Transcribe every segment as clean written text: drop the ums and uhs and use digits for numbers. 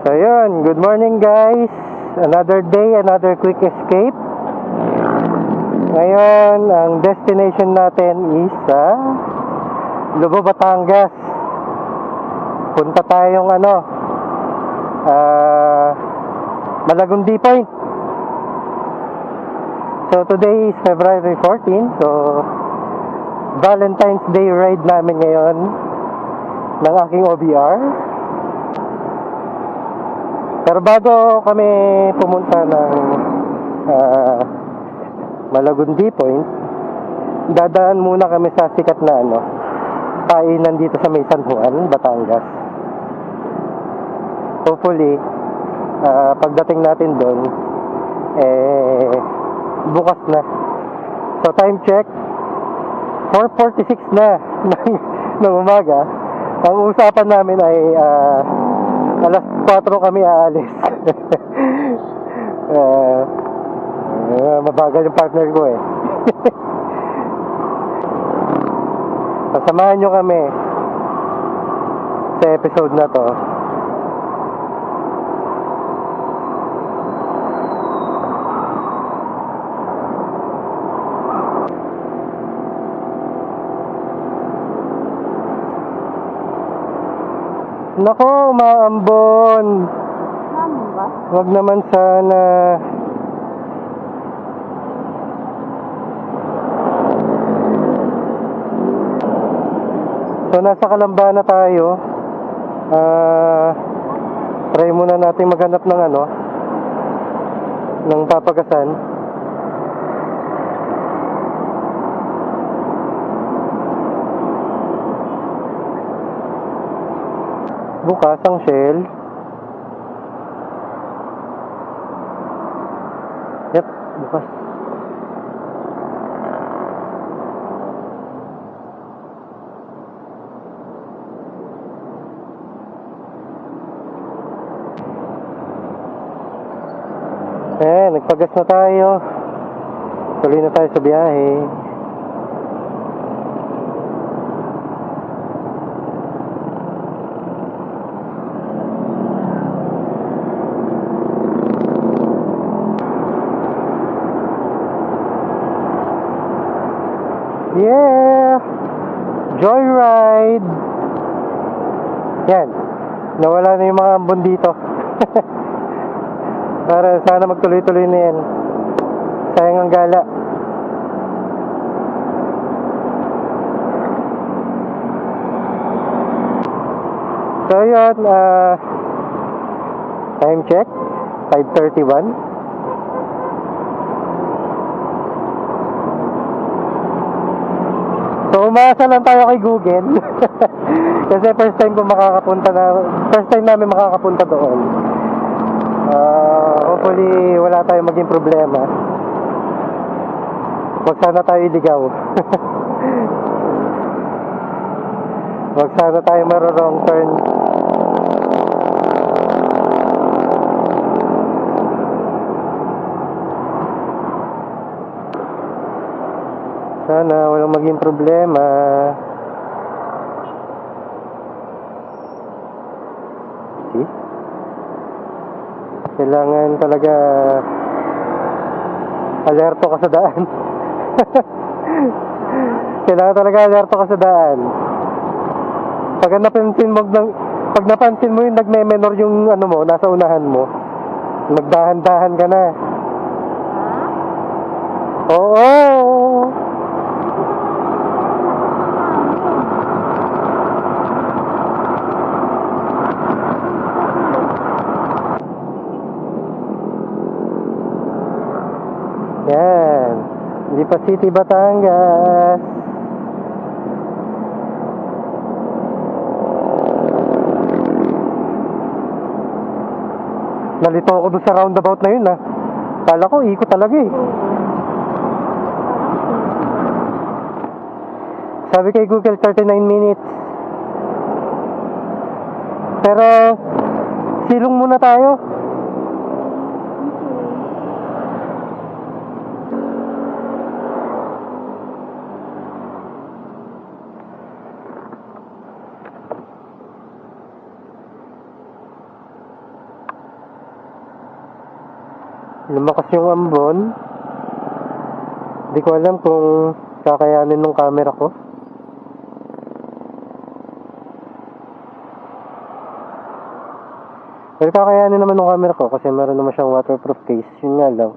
So yun, good morning guys. Another day, another quick escape. Ngayon, ang destination natin is Lobo, Batangas. Punta tayong Malagundi Point. So today is February 14, so Valentine's Day ride namin ngayon ng aking OBR. Pero bago kami pumunta ng Malagundi Point, dadaan muna kami sa sikat na kainan dito sa may San Juan, Batangas. Hopefully, pagdating natin doon, bukas na. So time check, 4:46 na ng umaga. Ang usapan namin ay alas 4 kami aalis. Mabagal yung partner ko eh. Pasamahan nyo kami sa episode na to. Nako, maambon. Maambon ba? Wag naman sana. So, nasa Kalamba na tayo. Try muna natin maghanap ng ng papagasan. Bukas ang Shell. Yep, bukas. Nagpagas na tayo. Tuloy na tayo sa biyahe. Yeah! Joyride! Yan. Nawala na yung mga ambon dito. Para sana magtuloy-tuloy na yan. Sayang ang gala. So yun, time check 5:31. So umasa lang tayo kay Google. Kasi first time namin makakapunta doon. Hopefully wala tayong maging problema. Huwag sana tayo iligaw. Huwag sana tayo maro-wrong turn. Sana walang maging problema. See? Kailangan talaga alerto ka sa daan. Kailangan talaga alerto ka sa daan. Pag napansin mo yung nagme-menor yung nasa unahan mo, magdahan-dahan ka na. Oo. Yan. Lipa City, Batangas. Nalito ako doon sa roundabout na yun Kala ko ikot talaga eh. Sabi kay Google 39 minutes. Pero silong muna tayo. Lumakas yung ambon. Hindi ko alam kung kakayanin ng camera ko. Pero kakayanin naman ng camera ko kasi meron naman siyang waterproof case. Yun nga lang.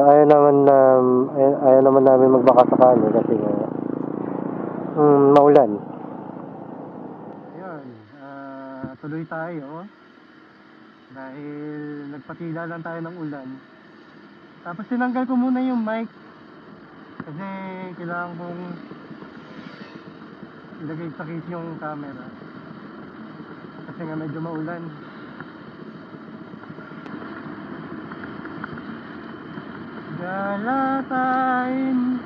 Ayaw naman namin magbaka sakali kasi maulan. Ayun, tuloy tayo dahil nagpatila lang tayo ng ulan. Tapos tinanggal ko muna yung mic kasi kailangan kong ilagay sa case yung camera kasi nga medyo maulan. Galatain.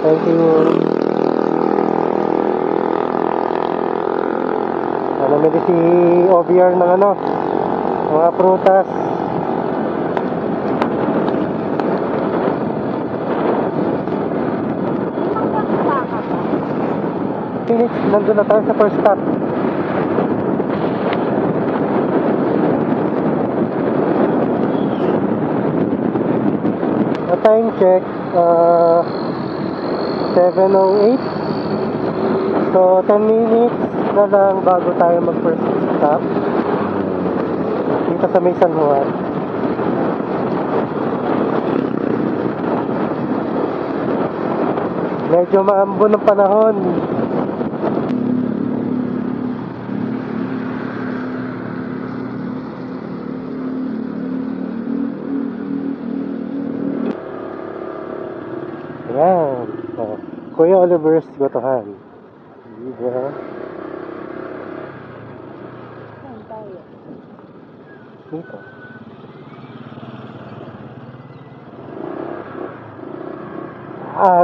Thank you. Namili si OBR ng mga prutas. Phoenix, nandun na tayo sa first stop. Time check, 7:08. So 10 minutes na lang bago tayo mag first stop dito sa May San Juan. Medyo maambon ng panahon. Ayan. Kuya Oliver's Gotohan. Diba? Saan tayo? Dito.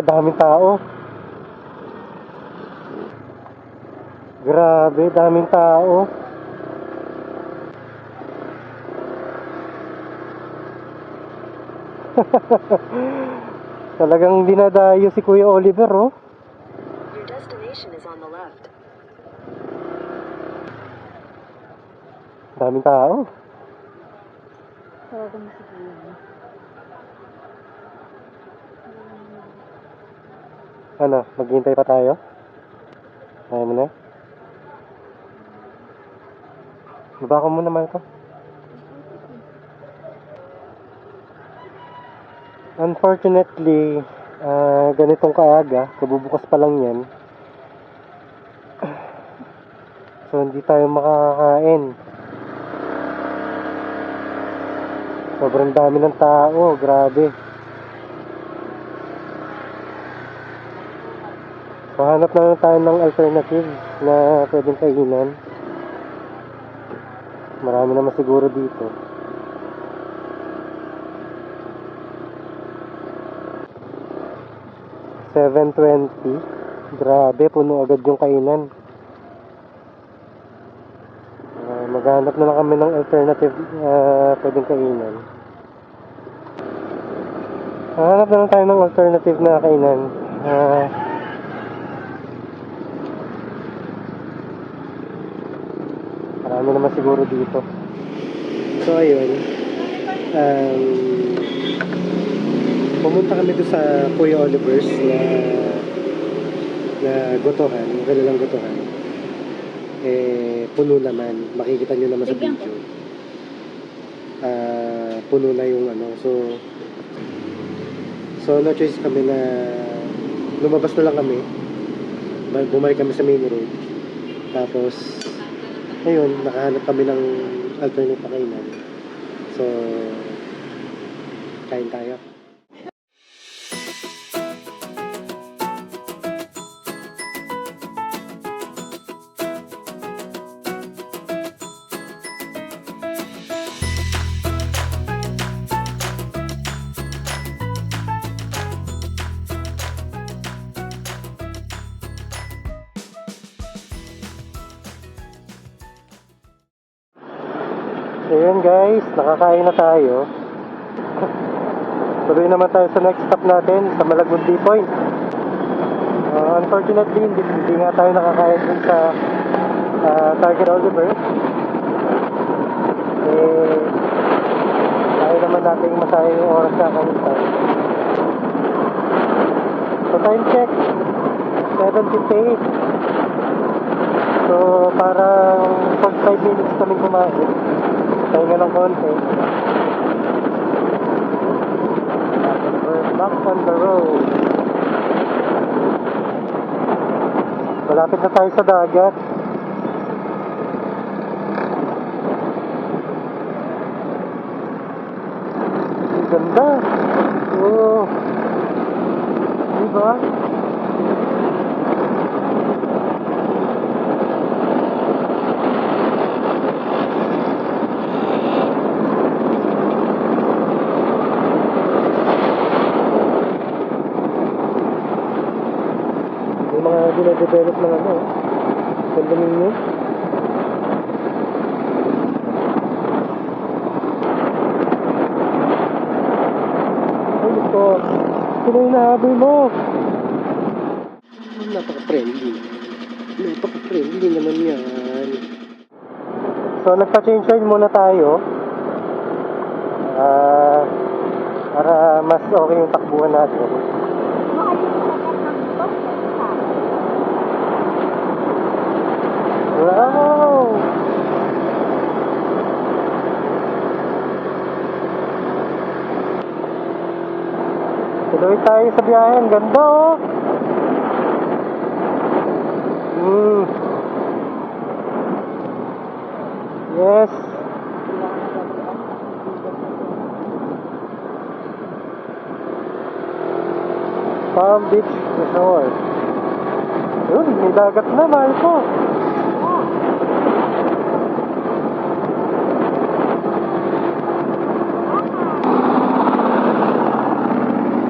Daming tao. Grabe, daming tao. Talagang dinadayo si Kuya Oliver, oh. Your destination is on the left. Daming tao. Tawagan mo si Kuya. Ano, maghihintay pa tayo? Ayaw mo na? Baba ko muna naman ito. Unfortunately, ganitong kaaga, kabubukas pa lang yan. So, hindi tayo makakain. Sobrang dami ng tao, grabe. So, hanap na lang tayo ng alternative na pwedeng kainan. Marami naman siguro dito. $7.20. Grabe, puno agad yung kainan. Maghanap na lang kami ng alternative pwedeng kainan. Hanap na lang tayo ng alternative na kainan. Marami naman siguro dito. So ayun, pumunta kami doon sa Kuya Oliver's na gotohan, yung kanilang gotohan. Puno naman, makikita nyo naman sa video. Puno na yung so no choice kami na lumabas na lang kami, bumalik kami sa main road. Tapos ayun, nakahanap kami ng alternate na kainan. So kain tayo. Ayun guys, nakakain na tayo. Tuloy naman tayo sa next stop natin, sa Malagundi Point. Unfortunately, hindi nga tayo nakakain dun sa Target Oliver. Kaya naman natin masayang yung oras na kanita. So time check, 7:58. So parang 45 minutes kami kumain. Tayo nga ng konti. We're back on the road. Malapit na tayo sa dagat. Ang ganda. Oh. Diba? May mga dinadevelop ng ano, condominium. Ay, ito. Sino yung nahabol mo? Napaka-friendly. Napaka-friendly naman yan. So, nagpa-change oil muna tayo. Para mas okay yung takbuhan natin. Wow! Tuloy tayo sa biyahe. Ang ganda oh! Yes! Palm Beach Resort. Yun, may dagat na, mahal ko.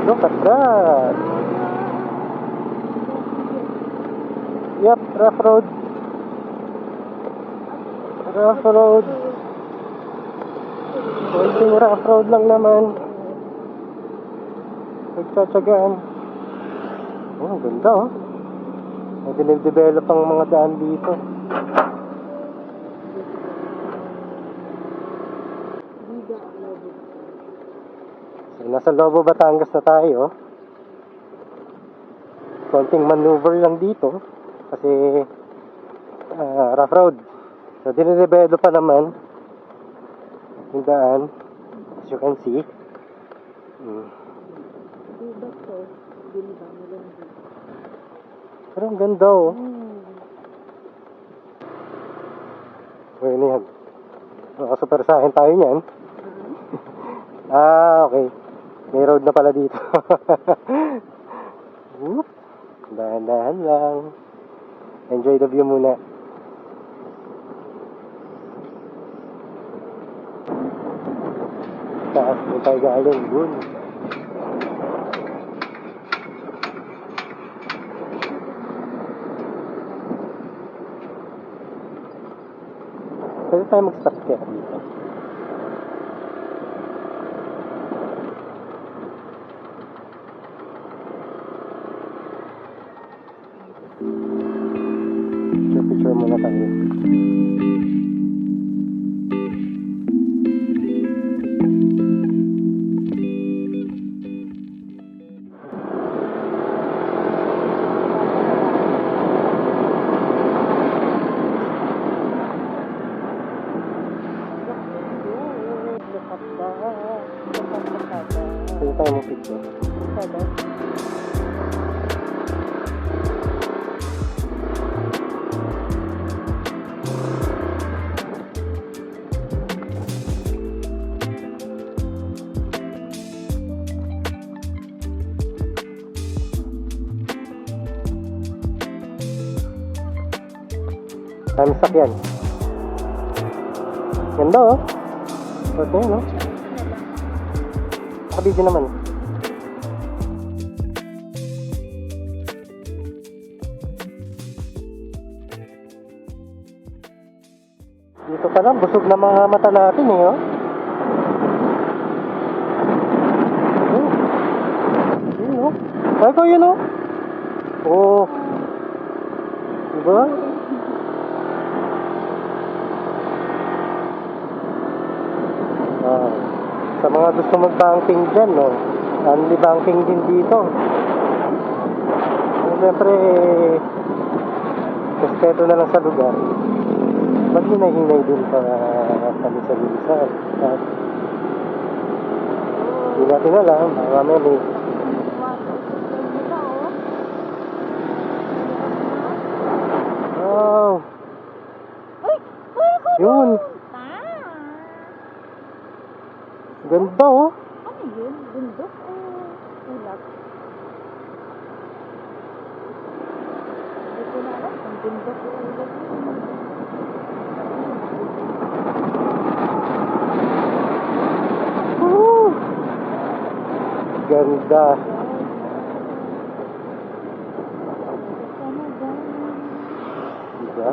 Look at that. Yep, rough road. Rough road. Konting rough road lang naman. Nagtsatsagaan. Oh, ang ganda oh. May dinidevelop ang mga daan dito. So, nasa Lobo, Batangas na tayo. Konting maneuver lang dito. Kasi rough road. So, dinidevelop pa naman yung daan. As you can see. Pero ang ganda oh. Okay na yan. Super sahin tayo niyan. Okay. May road na pala dito. Whoop. Dahan-dahan lang. Enjoy the view muna. Taas mo tayo galing. Good. Pwede tayo mag-stop kaya dito. Picture muna tayo. Pwede tayo mag-picture. Kami sakyan. Ganda oh. Okay no? Nakabidyo naman. Dito pa lang, busog na mga mata natin eh, oh. Yun, oh. Ay, ko yun, oh. Oh. Diba? Ah. Sa mga gusto mag-banking dyan, no? Only banking din dito. Siyempre, respeto na lang sa lugar. Maghinay-hinay din para kami sa lisan. At hindi natin alam, marami may wow. Yun. Ganda, oh. Ano yun? Bundok o ulap? Hindi ko na alam kung bundok o ulap. Woo! Ganda. Diba?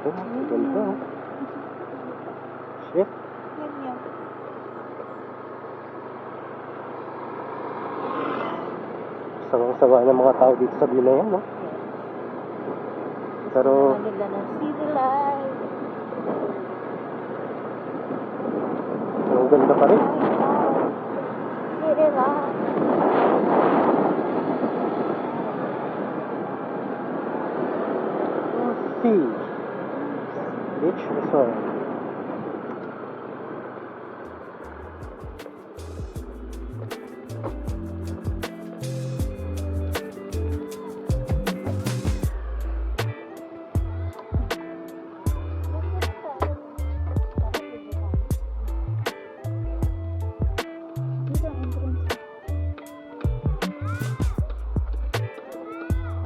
Oh, ganda, oh. Shit. Yan yan. Sawang-sawa ng mga tao dito sa view na yan, no? Pero, Nila ng city light. ang ganda pa rin. City light. Sea Beach Resort.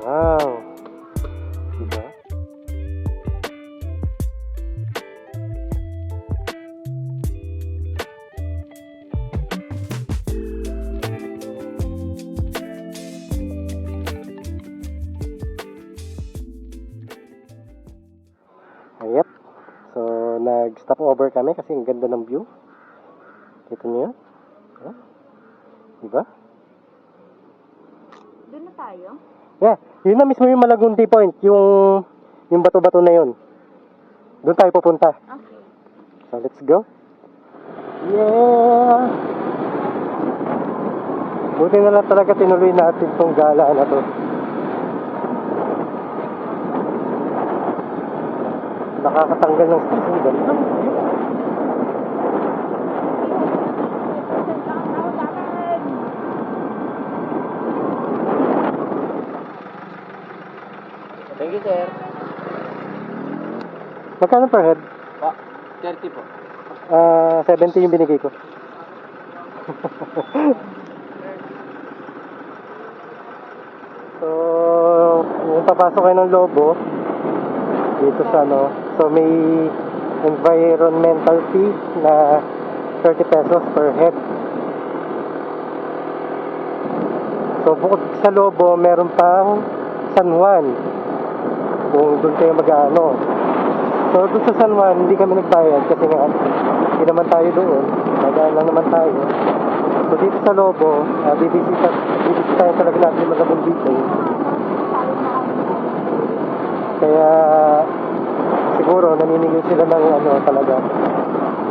Wow. Diba? Ayep. So, nag-stop over kami kasi ang ganda ng view. Kita niyo? Huh? Diba? Doon na tayo? Yeah, yun na mismo yung Malagunti Point, yung bato-bato na yun. Doon tayo pupunta. Okay. So, let's go. Yeah! Buti na lang talaga tinuloy natin tong gala na to. Nakakatanggal ng stress ng ganda. Thank you, sir. Magkano per head? 30 po. 70 yung binigay ko. So, yung papasok kayo ng Lobo, dito sa ano, so may environmental fee na 30 pesos per head. So, bukod sa Lobo, meron pang San Juan. Kung doon kayo mag-ano. So, doon sa San Juan, hindi kami nagbayad kasi nga, hindi naman tayo doon. Magaan lang naman tayo. So, dito sa Lobo, bibisitahin talaga natin yung mga dito. Kaya, siguro, naniningil sila ng ano talaga,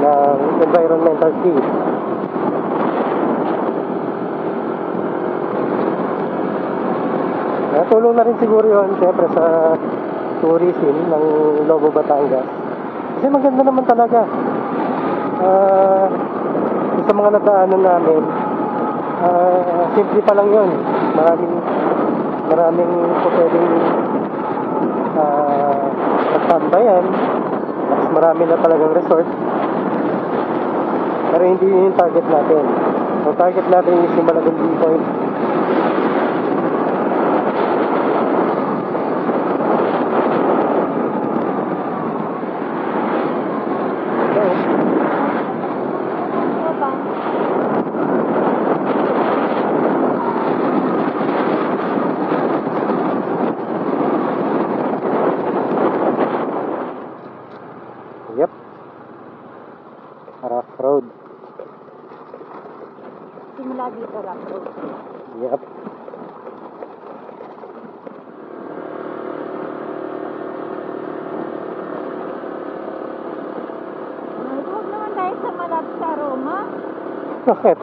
ng environmental fee. Tulong na rin siguro yun, siyempre, sa tourism ng Lobo, Batangas. Kasi maganda naman talaga. Sa mga nadaanan namin, simple pa lang yun. Maraming pwedeng magtambayan. Tapos marami na talagang resort. Pero hindi yun yung target natin. Ang target natin is yung Malagunti Point. Rough road. Simula dito, rough road. Yep. Huwag naman tayo sa malapit sa Roma. Bakit?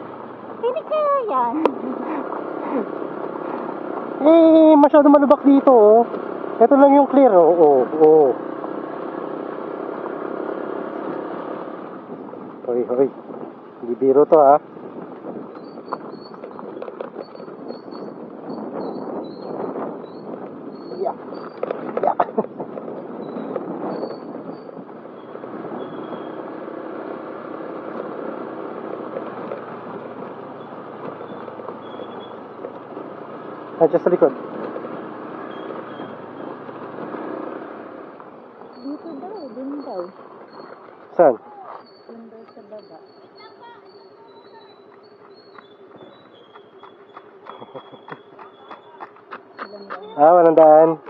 Hindi kaya yan. Eh, masyado malubak dito, oh. Ito lang yung clear, oh. Oh, oh. Hoy, hoy. Hindi biro to, ha. Yeah. Yeah. Nandiyan sa likod. Dito daw, dun daw. Saan? Dun daw sa baba. Ah, walang daan.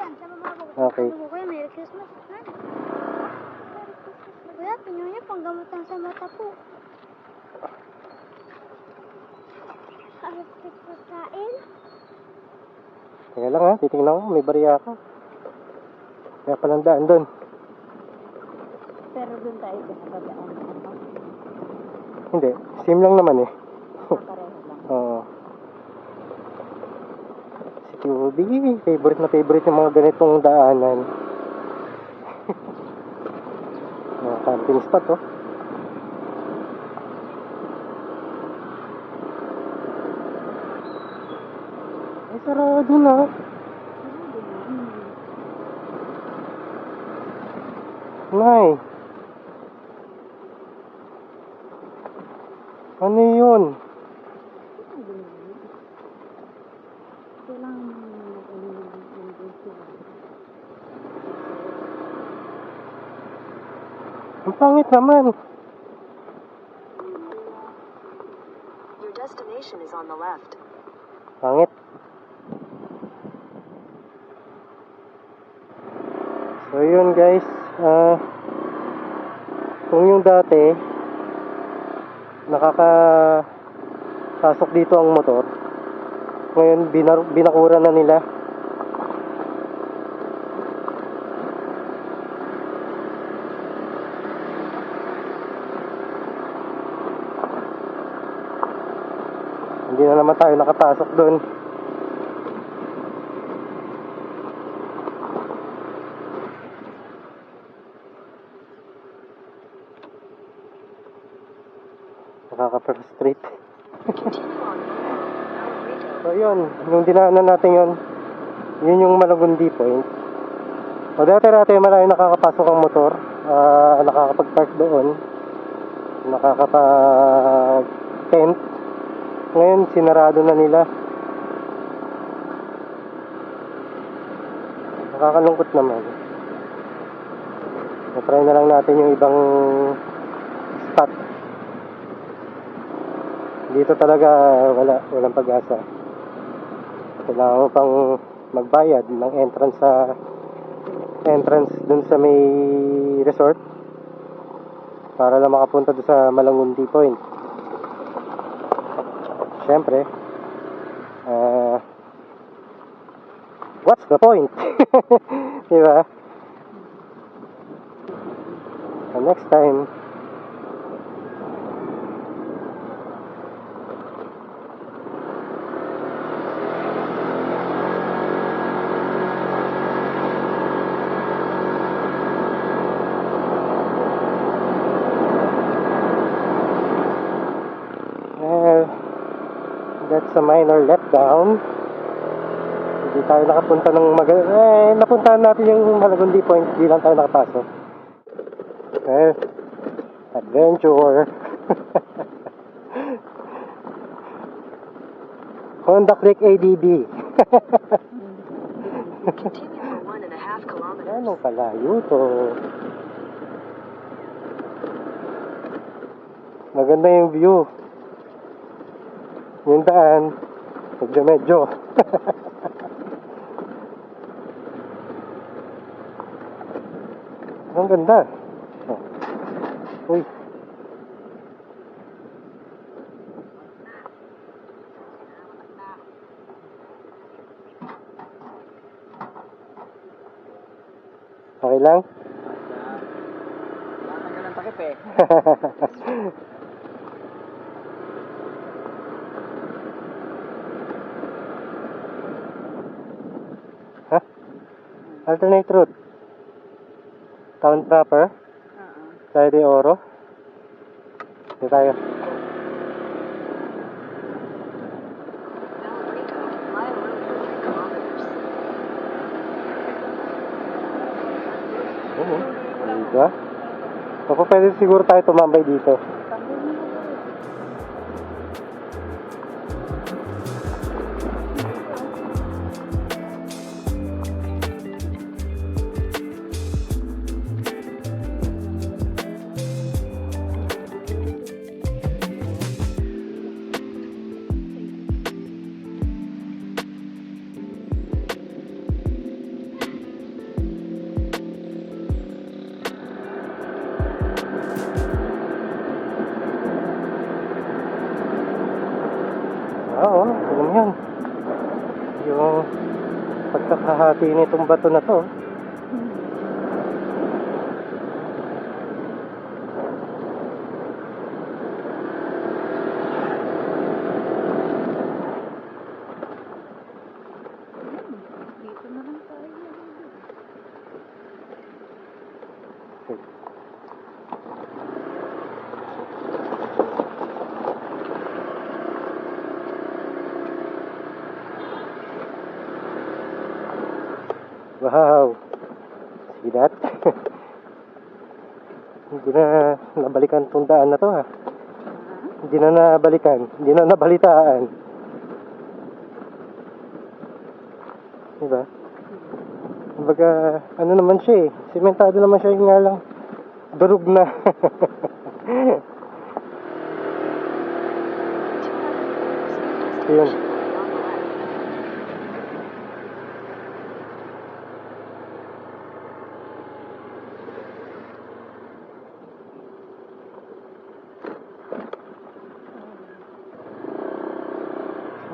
Okay. Kuya, Merry Christmas. Kuya, pinyo niya panggamot lang sa mata po. Kapit ko kain. Teka lang, ha. Titingnan ko. May bariya ka. Kaya palang daan doon. Pero dun tayo pinakadaan. Hindi. Same lang naman, eh. Pareho lang. Oo. Si QB, favorite na favorite yung mga ganitong daanan. Mga camping spot, oh. Ay, sarado na. Nay. Ano yun? Kailangan Ang pangit naman. Your destination is on the left. Pangit. So yun guys, kung yung dati nakakapasok dito ang motor, ngayon binakura na nila. Hindi na naman tayo nakapasok doon. Nakaka-frustrate. So yun, yung dinaanan natin yun, yun yung Malagundi Point. O dati-dati malayo nakakapasok ang motor, nakakapag-park doon, nakakapag-tent. Ngayon sinarado na nila. Nakakalungkot naman. Na-try na lang natin yung ibang spot. Dito talaga walang pag-asa. Kailangan mo pang magbayad ng entrance dun sa may resort para lang makapunta dun sa Malangundi Point. Siyempre, what's the point? Diba? So next time, that's a minor letdown. Hindi tayo nakapunta ng napuntahan natin yung Malagundi Point, hindi lang tayo nakapasok. Adventure. Honda Click ADB. Continue for 1.5 kilometers. Anong kalayo to? Maganda yung view. Yung daan, medyo. Ang ganda. Oh. Uy. lang? Nakatanggal ang takip eh. Ha? Alternate route. Town proper. Tayo de Oro. Dito tayo. Oo. Diba? Opo, pwede siguro tayo tumambay dito. Oo, alam mo yan. Yung pagkakahati nitong bato na to. Dito na lang tayo. Wow! See that? Hindi na nabalikan tong daan na to ha. Hindi na nabalikan. Hindi na nabalitaan. Diba? Kumbaga, ano naman siya eh. Sementado naman siya, yung nga lang durog na. Yun.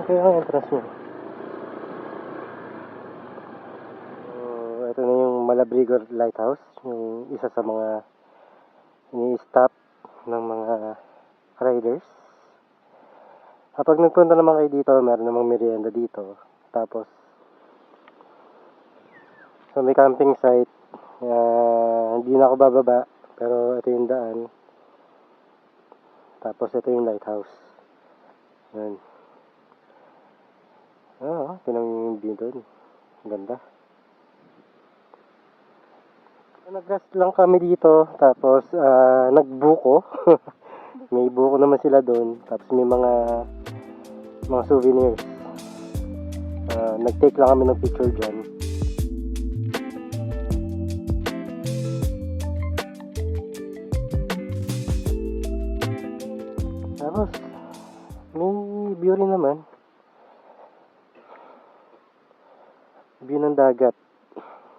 Kaya ang entrance mo. So, ito na yung Malabrigo Lighthouse. Yung isa sa mga ini-stop ng mga riders. Kapag nagpunta naman kayo dito, meron namang merienda dito. Tapos, so may camping site. Hindi na ako bababa. Pero ito yung daan. Tapos ito yung lighthouse. Yan. Oo, tinang view doon. Ganda. Nag-rest lang kami dito. Tapos, nagbuko. May buko naman sila doon. Tapos may mga souvenirs. Nag-take lang kami ng picture dyan. Tapos, may view rin naman. View ng dagat.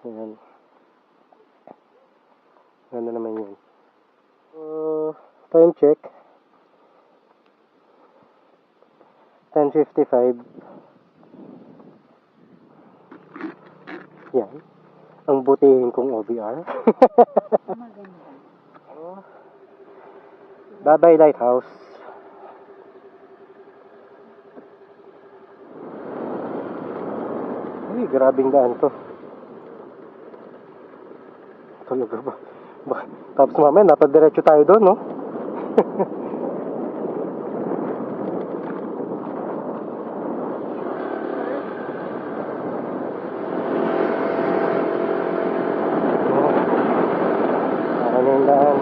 Ayan. Ganda naman yun. So, time check. 10:55. Yan. Ang butihin kong OBR. Maganda. Bye-bye Lighthouse. Uy, grabing daan to. Talaga ba? Tapos mamaya, napadiretso tayo doon, no? Para na yung daan.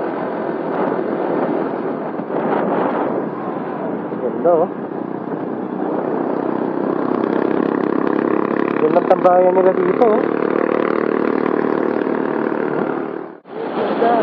Ganda, oh. Ganda ang tambayan nila dito, oh. Ganda.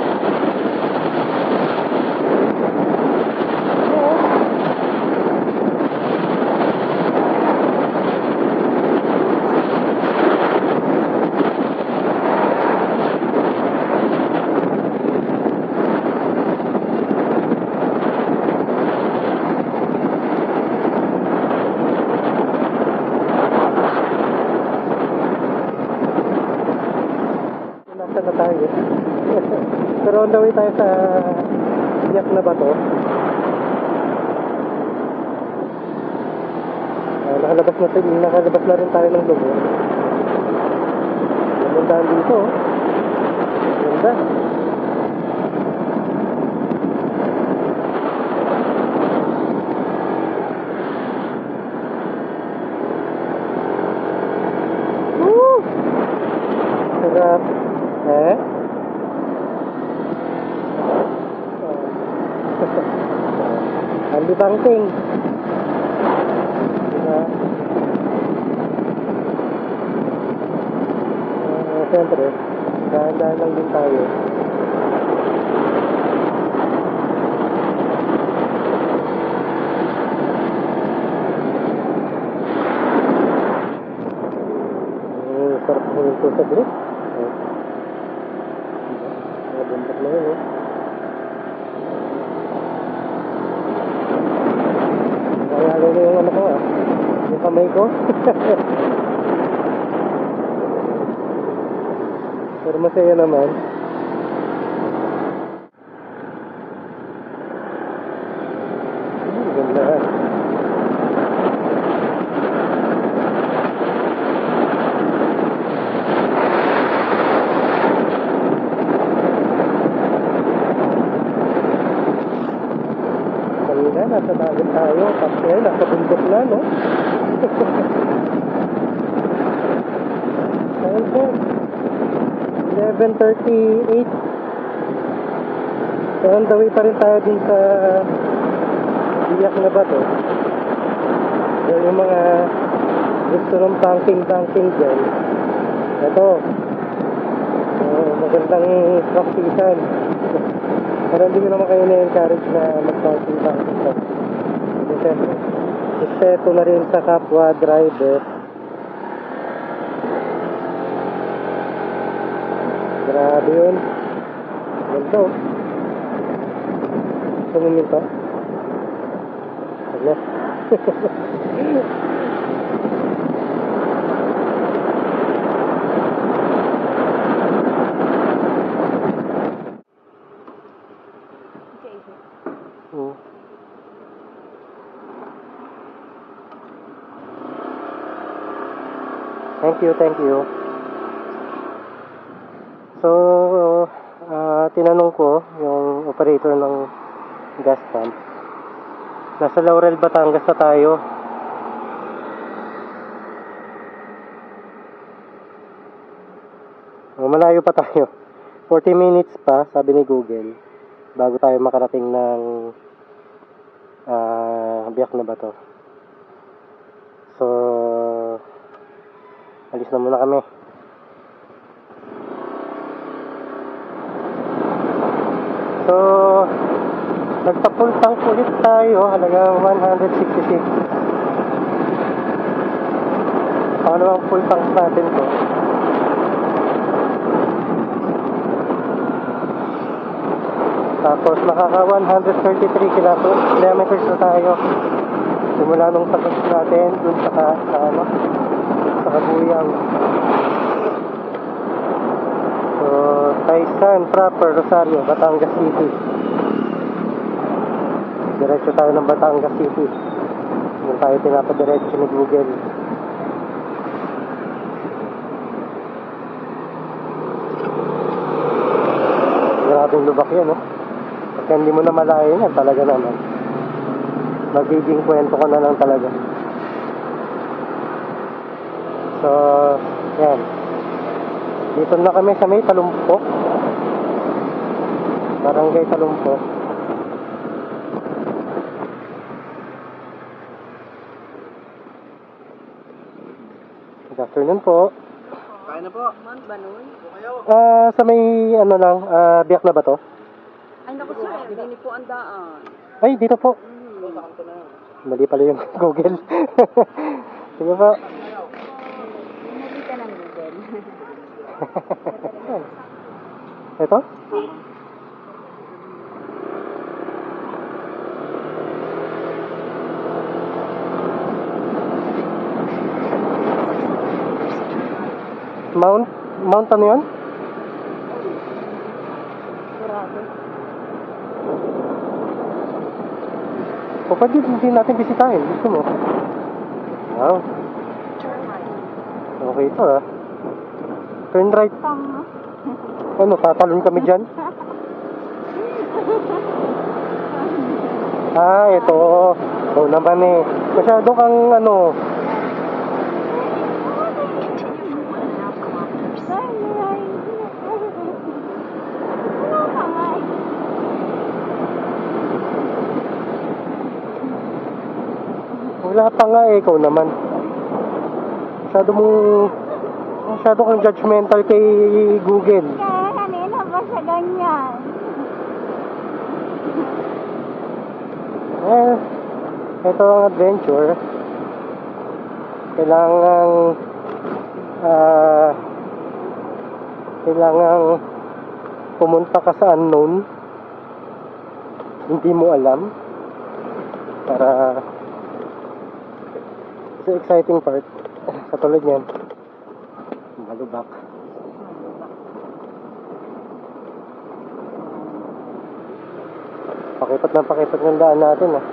on the way tayo sa Biak na Bato. Nakalabas na rin tayo ng Lubon. Gandaan dito. Ganda. Woo! Sarap. Eh? Andy Bangting. Siyempre, dahan-dahan lang din tayo. Sarap mo ito sa grip. Nabuntak na yun, Nakayalo na yung ano ko, yung kamay ko. Pero masaya naman. Ganda. Kanina, nasa dagat tayo. Tapos ngayon, nasa bundok na, no? Ayun po. 11:38. So on the way pa rin tayo din sa Biak na Bato. So yung mga gusto ng banking dyan, ito, magandang practicean. Pero hindi ko naman kayo na-encourage na mag-banking. Kasi siyempre, respeto na rin sa kapwa driver. Grabe yun. Ganda, oh. Gusto mo minto? Saglit. Thank you. So, tinanong ko yung operator ng gas pump. Nasa Laurel, Batangas na tayo. Malayo pa tayo. 40 minutes pa, sabi ni Google, bago tayo makarating ng Biak na Bato. So, alis na muna kami. So, nagpa-full tank ulit tayo, halagang 166. Paano ang full tank natin to? Tapos nakaka 133 kilometers na tayo. Simula nung tapos natin dun sa Kabuyang. So, Taysan proper, Rosario, Batangas City. Diretso tayo ng Batangas City. Doon tayo pinapadiretso ni Google. Grabing lubak yan, no? Pagka hindi mo na malayan yan, talaga naman. Magiging kwento ko na lang talaga. So, yan. Dito na kami sa may Talumpok. Barangay Talumpok. Good afternoon po. Kain na po. Mount Banon. Sa may ano lang, Biak na Bato. Ay, naku sir, hindi po ang daan. Ay, dito po. Mali pala yung Google. Sige po. Hindi ka ng Google. Ito? Mount ano yun? Surado. O pwede din natin bisitahin. Gusto mo? Wow. Turn right. Okay ito ah. Turn right. Tama. Ano, tatalon kami dyan? Ah, ito. Oo naman eh. Masyado kang ano. Continue for 1.5 kilometers. Ano ka nga eh? Wala pa nga eh. Ikaw naman. Masyado kang judgmental kay Google. Kaya kanina ba siya ganyan? Eh, ito ang adventure. Kailangang pumunta ka sa unknown. Hindi mo alam. Para sa exciting part. Katulad yan. Malubak. Pakipot ng daan natin ah.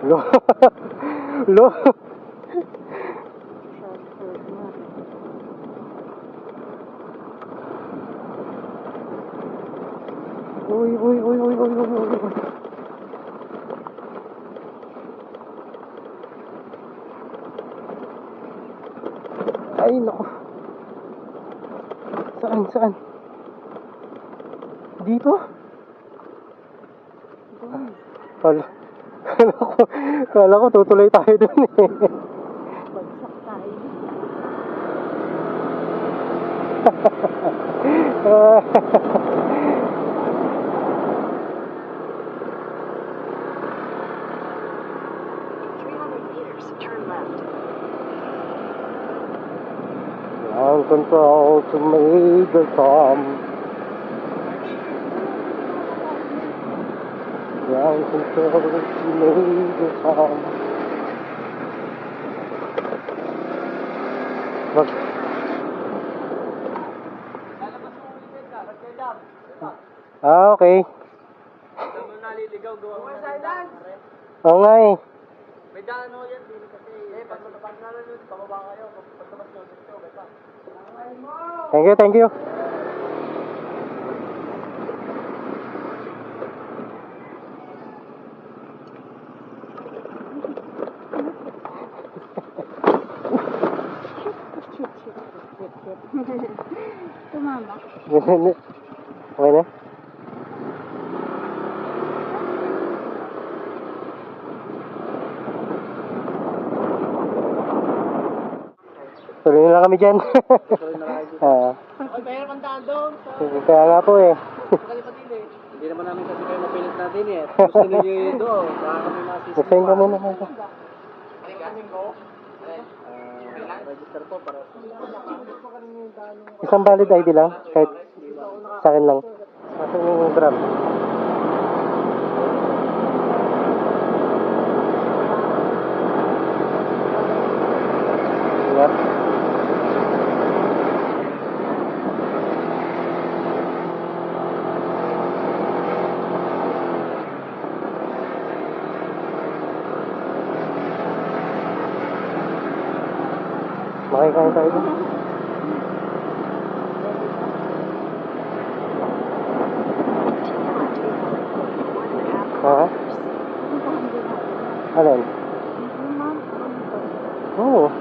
Lo. Lo. Uy. Ay, naku. Saan? Dito? Kala ko tutuloy tayo dun eh. Bagsak tayo. In 300 meters, turn left. Ground control to Major Tom. Ground control to Major Tom. Wag. Ah, okay. Tama naliligaw, gawa mo na. Oo nga eh. May daan ho yan din kasi. Pag na nun, pababa kayo. Pag tapos nyo, dito, may pa. Thank you. Tumama. Okay na? Tuloy na lang kami dyan. Ay, mayroon kang daan doon. Kaya nga po eh. Kalipatin eh. Hindi naman namin kasi kayo mapilit natin eh. Gusto ninyo yun doon. Baka kami masisi. Mag-sign ka muna kayo. Register po para Isang valid ID lang. Kahit sa akin lang. Asan yung grab? Yep. Makikain tayo dun. Ha? Alin? Oo.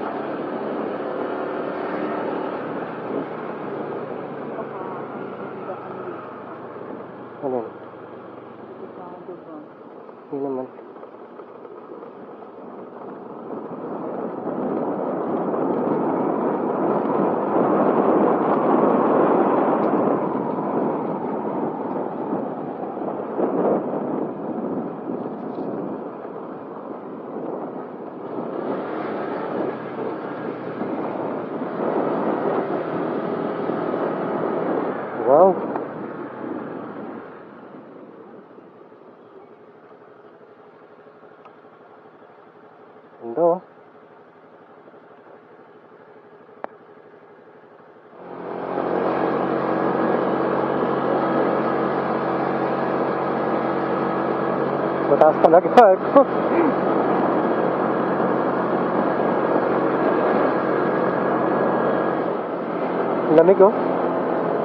Alin? Hindi naman. Mataas talaga ako. Lamig oh.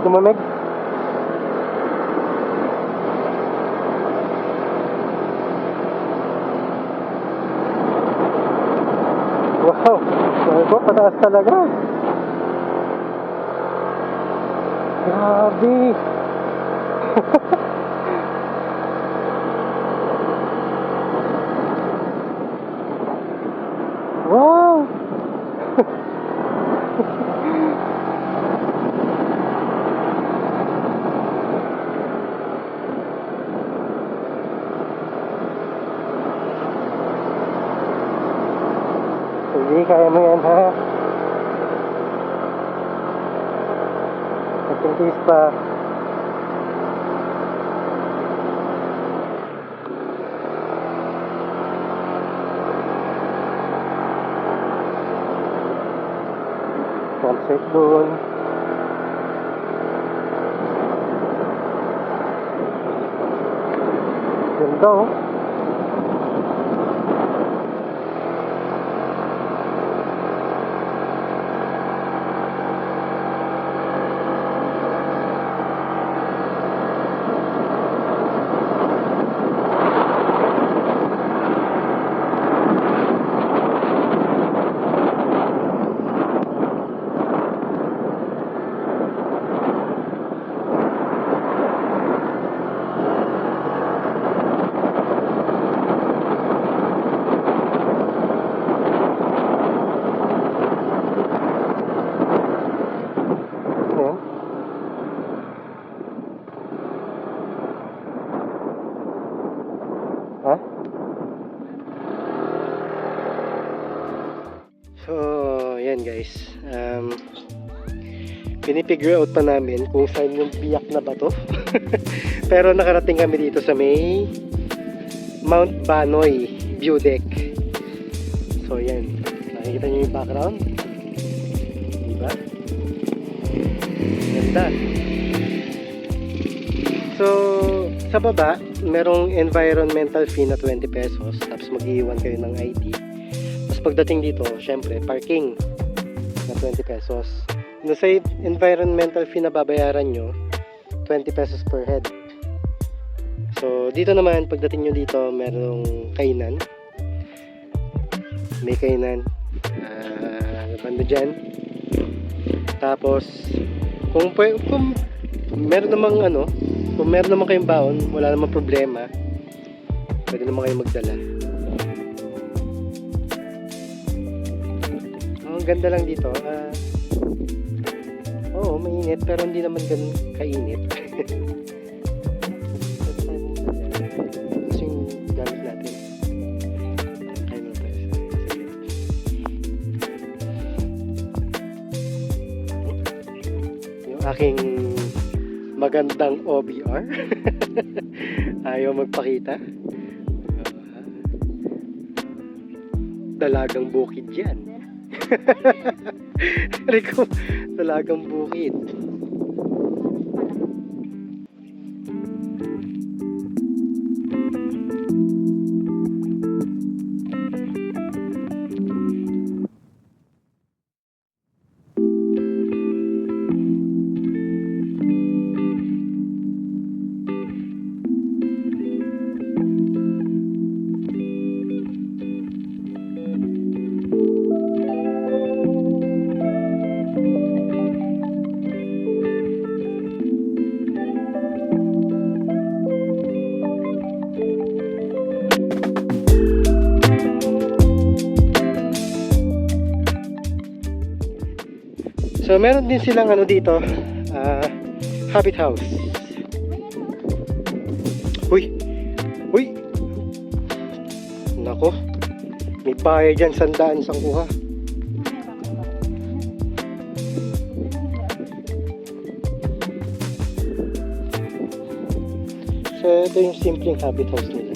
Lumamig. Wow. Sabi ko, pataas talaga. Grabe. Wow. Sige, kaya mo yan ha. Nagtingkis pa. Campsite doon. Ganda oh. Ayan. Ha? So, yan guys. Pinipigure out pa namin kung saan yung biyak na bato. Pero nakarating kami dito sa may Mount Banoy view deck. So, yan. Nakikita nyo yung background? Diba? Ganda. So, sa baba, merong environmental fee na 20 pesos. Tapos mag-iwan kayo ng ID. Tapos pagdating dito, syempre, parking na 20 pesos. No, sa environmental fee na babayaran nyo, 20 pesos per head. So, dito naman, pagdating nyo dito, merong kainan. May kainan. Banda dyan. Tapos, kung meron namang kung meron naman kayong baon, wala namang problema. Pwede naman kayong magdala. Ang ganda lang dito. Oo, mainit pero hindi naman ganun kainit. Ito yung gamit natin. Kain mo tayo. Yung aking magandang OBR. Ayaw magpakita. Dalagang bukid yan. Rico, dalagang bukid. So meron din silang dito, Habit House. Uy! Uy! Nako, may bahay dyan, 100 isang kuha. So ito yung simpleng Habit House nila.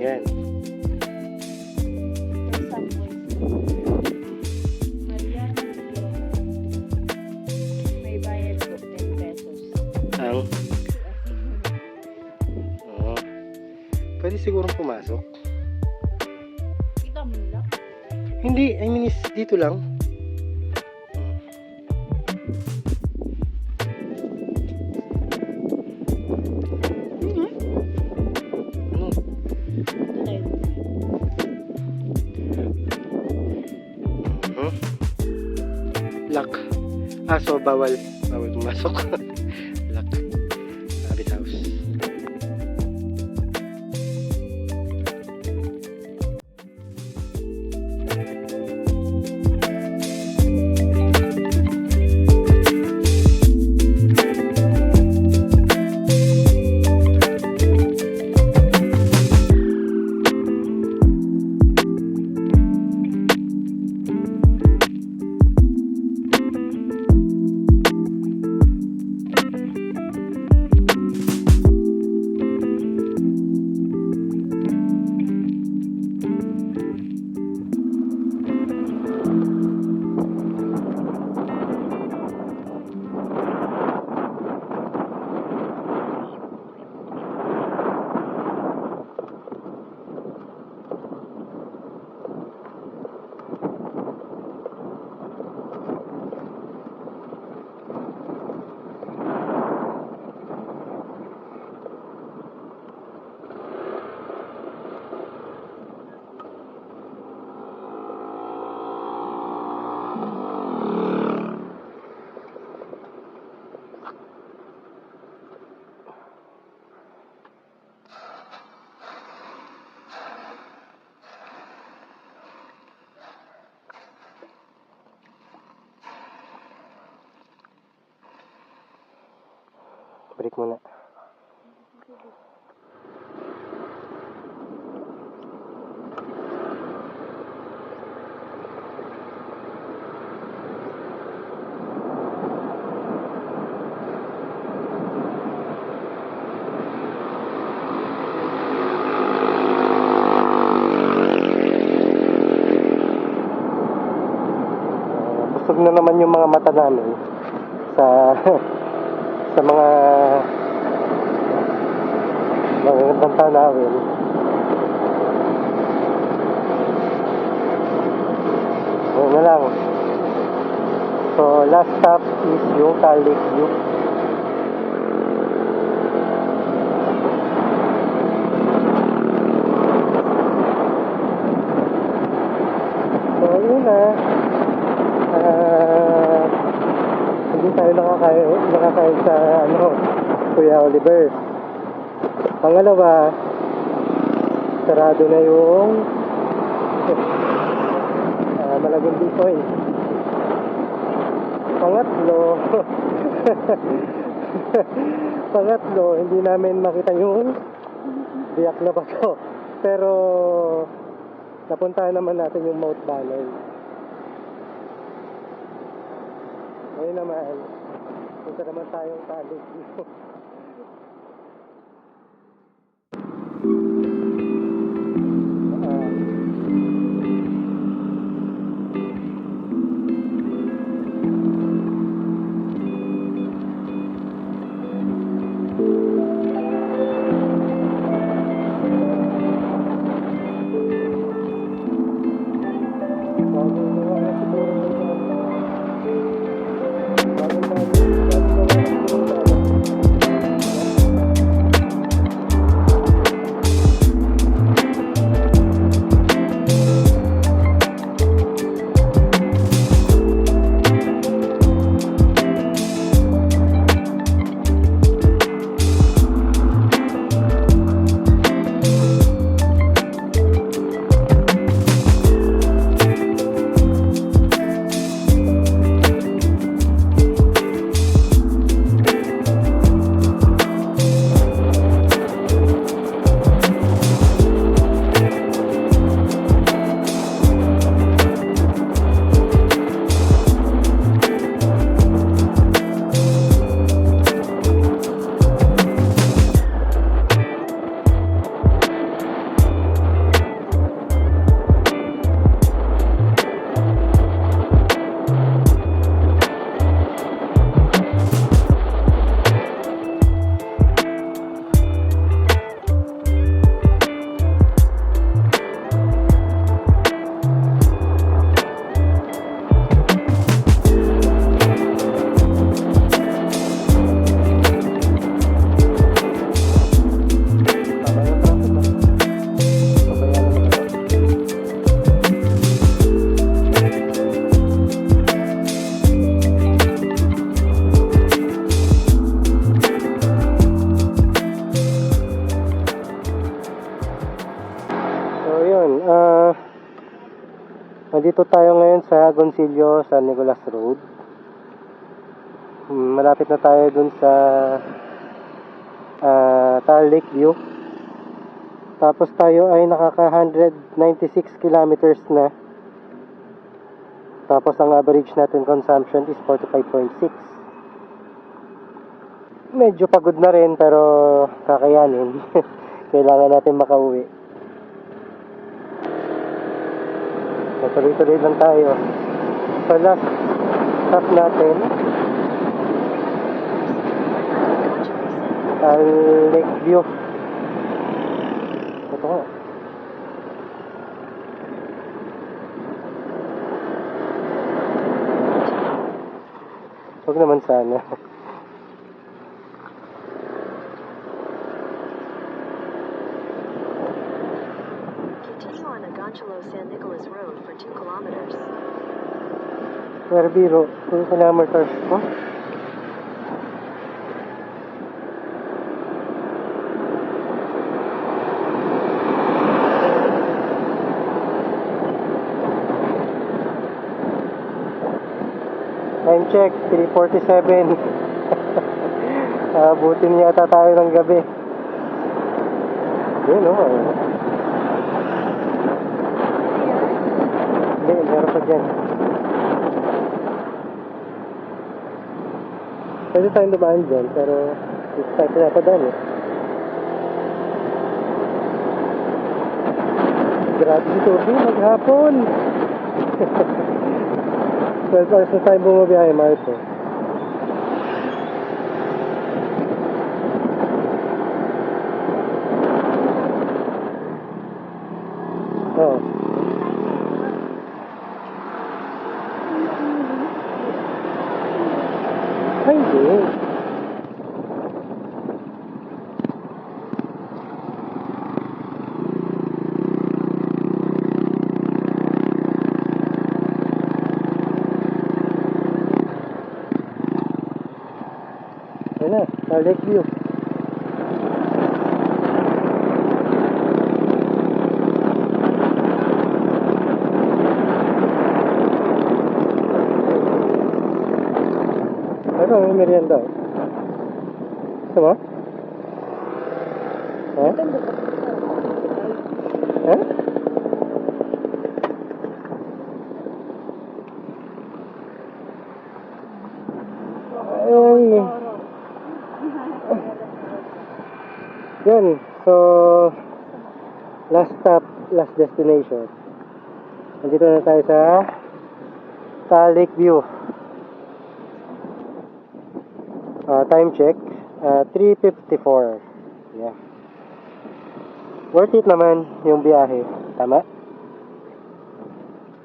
Yan. sigurong pumasok. Kita mo nila? Hindi, I mean is dito lang. Ano? Hmm? Lock. So bawal pumasok. Lock. Rabbit house. Break muna. Busog na naman yung mga mata namin sa sa mga magagandang tanawin. Ayun na lang. So last stop is yung Lake View. So yun na. Hindi tayo nakakain sa Kuya Oliver. Pangalawa, sarado na yung Malagundi Point. Pangatlo, hindi namin makita yung biyak na bato. Pero napuntahan naman natin yung Mount Banoy. Ngayon naman, punta naman tayong Lake View. Nandito tayo ngayon sa Agoncillo, San Nicolas Road. Malapit na tayo dun sa Taal Lakeview. Tapos tayo ay nakaka 196 kilometers na. Tapos ang average natin consumption is 45.6. Medyo pagod na rin pero kakayanin. Kailangan natin makauwi. Tuloy-tuloy lang tayo. So last stop natin Taal Lakeview. Ito nga. Huwag naman sana. Continue on Agoncillo San Nicolas Road for 2 kilometers. Pero biro, 2 kilometers po. Time check, 3:47. Abutin yata tayo ng gabi. Yun o. Hindi, meron pa dyan. Pwede tayong dumaan dyan, pero dito tayo pinapadaan eh. Grabe si Toby, maghapon! 12 hours na tayo bumabiyahe, Marco. Oo. Ay, hindi. Ayun na, sa Lakeview. Ano, may merienda. Gusto mo? Ha? Ha? Ay. Yan. So, last stop, last destination. Nandito na tayo sa Taal Lakeview. Time check, 3:54. Yeah. Worth it naman yung biyahe. Tama?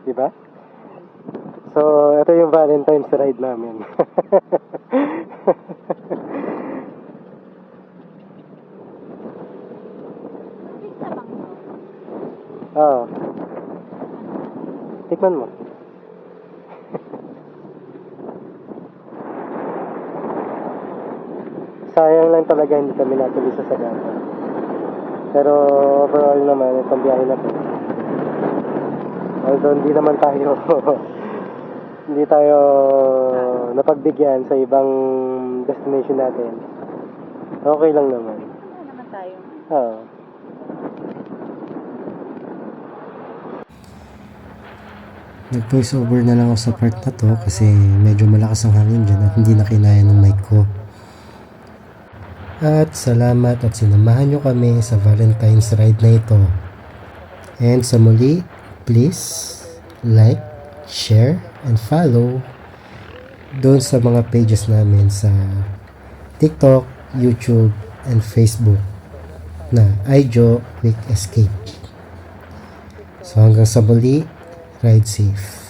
Diba? So, ito yung Valentine's ride namin. Pizza bang to? Oo. Tikman mo. Sayang lang talaga hindi kami natuloy sa Sagada. Pero overall naman, itong biyahe na to. Although hindi naman tayo hindi tayo napagbigyan sa ibang destination natin. Okay lang naman. Wala naman tayo. Oo. Nag-voice over na lang ako sa part na to kasi medyo malakas ang hangin dyan at hindi na kinaya ng mic ko. At salamat at sinamahan nyo kami sa Valentine's ride na ito. And sa muli, please like, share, and follow doon sa mga pages namin sa TikTok, YouTube, and Facebook na iJo Quick Escape. So hanggang sa muli, ride safe.